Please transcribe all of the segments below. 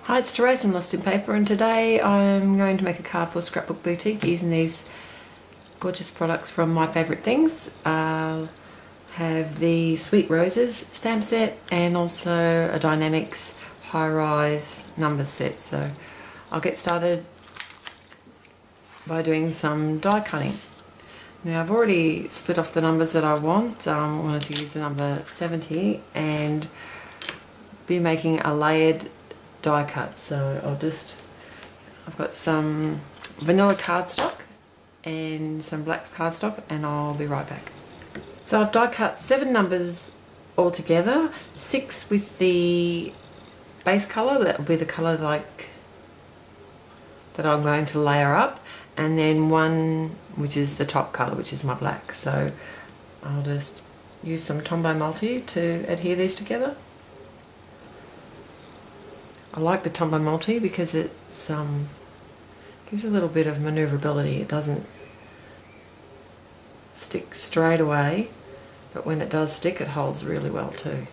Hi, it's Therese from Lostinpaper, and today I'm going to make a card for Scrapbook Boutique using these gorgeous products from My Favourite Things. I'll have the Sweet Roses stamp set and also a Dynamics high-rise numbers set. So I'll get started by doing some die cutting. Now I've already split off the numbers that I want. I wanted to use the number 70 and be making a layered die cut. So I've got some vanilla cardstock and some black cardstock, and I'll be right back. So I've die cut 7 numbers all together, 6 with the base colour, that will be the colour that I'm going to layer up, and then 1 which is the top colour, which is my black. So I'll just use some Tombow Multi to adhere these together. I like the Tombow Multi because it gives a little bit of manoeuvrability. It doesn't stick straight away, but when it does stick, it holds really well too.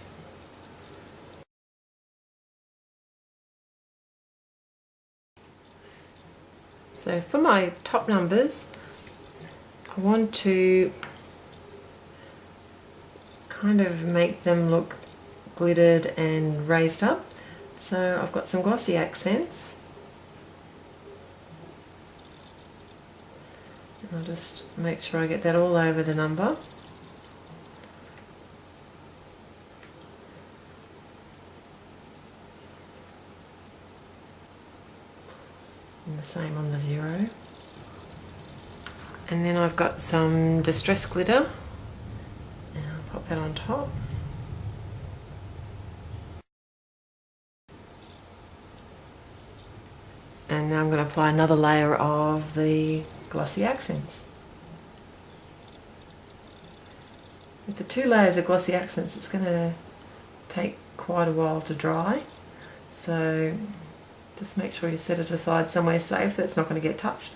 So for my top numbers, I want to kind of make them look glittered and raised up. So I've got some glossy accents. I'll just make sure I get that all over the number. And the same on the 0. And then I've got some distress glitter, and I'll pop that on top. And now I'm going to apply another layer of the glossy accents. With the 2 layers of glossy accents, it's going to take quite a while to dry. So just make sure you set it aside somewhere safe that it's not going to get touched.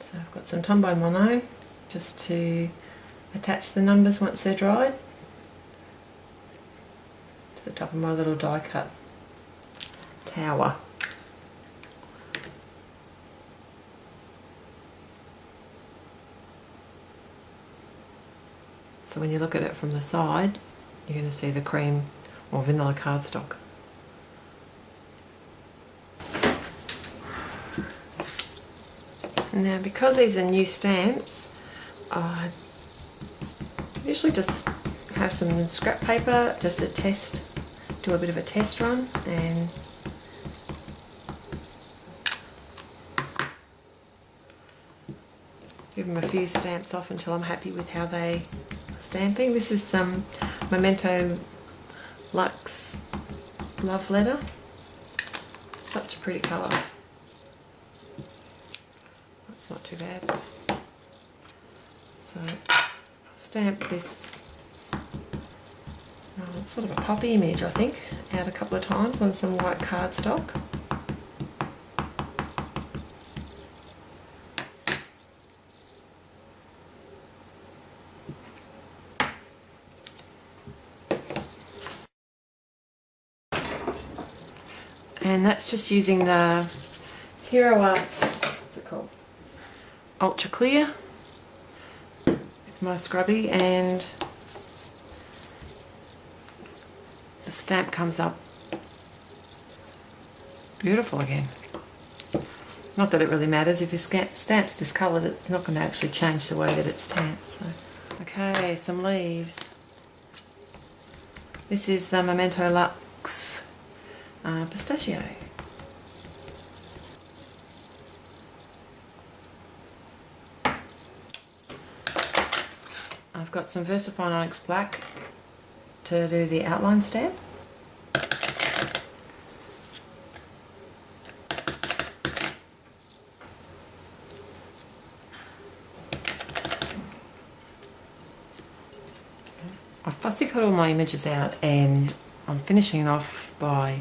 So I've got some Tombow Mono just to attach the numbers once they're dried to the top of my little die cut tower. So when you look at it from the side, you're going to see the cream or vanilla cardstock. Now because these are new stamps, I usually just have some scrap paper just to test, do a bit of a test run, and give them a few stamps off until I'm happy with how they are stamping. This is some Memento Luxe Love Letter. Such a pretty colour. That's not too bad. So I'll stamp this, it's sort of a poppy image, I think, out a couple of times on some white cardstock. And that's just using the Hero Arts, what's it called? Ultra Clear with my scrubby, and the stamp comes up beautiful again. Not that it really matters, if your stamp's discoloured, it's not going to actually change the way that it's stamped. So. Okay, some leaves. This is the Memento Luxe Pistachio. I've got some VersaFine Onyx Black to do the outline stamp. I've fussy cut all my images out, and I'm finishing off by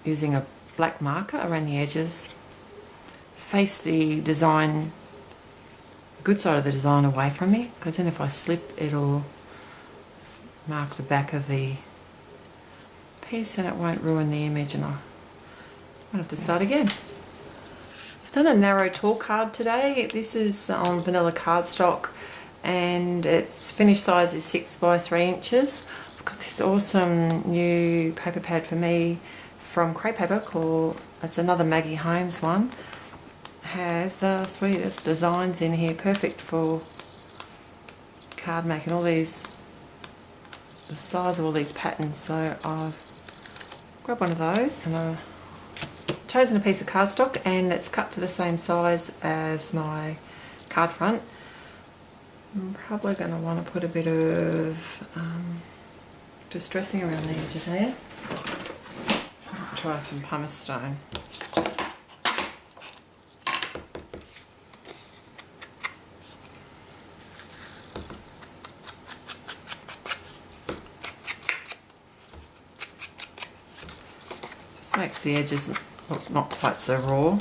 using a black marker around the edges, face the design, good side of the design away from me, because then if I slip it'll mark the back of the piece and it won't ruin the image, and I won't have to start again. I've done a narrow tall card today. This is on vanilla cardstock and its finished size is 6 by 3 inches. I've got this awesome new paper pad for me from Crepe Paper called, it's another Maggie Holmes one. Has the sweetest designs in here, perfect for card making. All these, the size of all these patterns, so I've grabbed one of those and I've chosen a piece of cardstock and it's cut to the same size as my card front. I'm probably going to want to put a bit of distressing around the edge of there. Try some pumice stone. Just makes the edges look not quite so raw.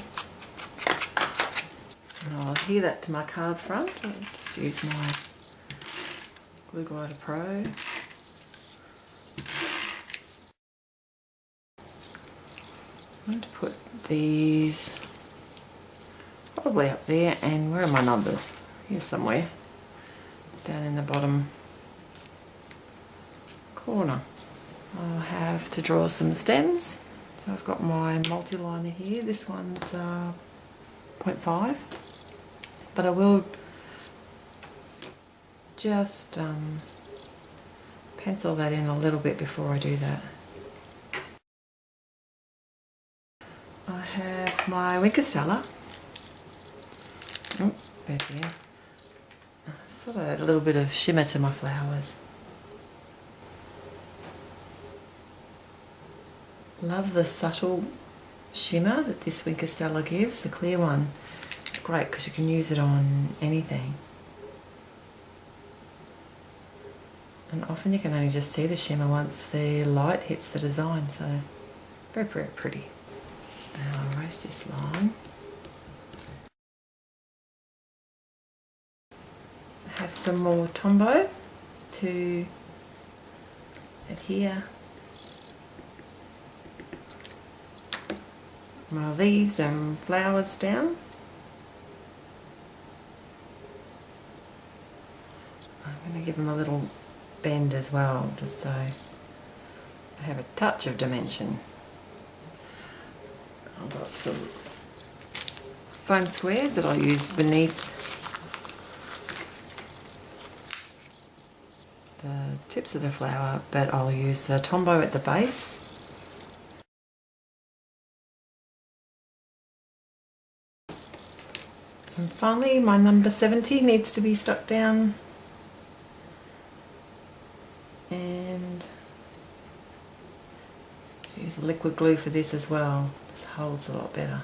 And I'll adhere that to my card front. I'll just use my Glue Glider Pro. I'm going to put these probably up there, and where are my numbers? Here somewhere, down in the bottom corner. I'll have to draw some stems. So I've got my multi-liner here. This one's 0.5, but I will just pencil that in a little bit before I do that. I have my Winker Stella. Oh, there we go. I thought I'd add a little bit of shimmer to my flowers. Love the subtle shimmer that this Winker Stella gives, the clear one. It's great because you can use it on anything. And often you can only just see the shimmer once the light hits the design, so very, very pretty. Now I'll erase this line. I have some more Tombow to adhere my leaves and flowers down. I'm going to give them a little bend as well, just so they have a touch of dimension. I've got some foam squares that I'll use beneath the tips of the flower, but I'll use the Tombow at the base. And finally, my number 70 needs to be stuck down, and let's use liquid glue for this as well. This holds a lot better.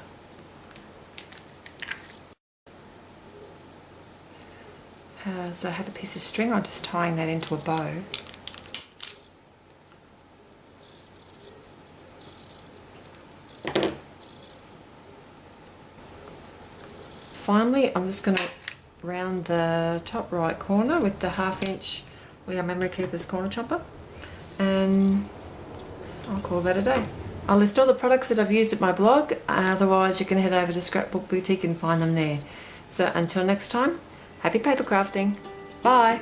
So I have a piece of string, I'm just tying that into a bow. Finally, I'm just going to round the top right corner with the 1/2 inch WRMK corner chomper, and I'll call that a day. I'll list all the products that I've used at my blog, otherwise you can head over to Scrapbook Boutique and find them there. So until next time, happy paper crafting. Bye!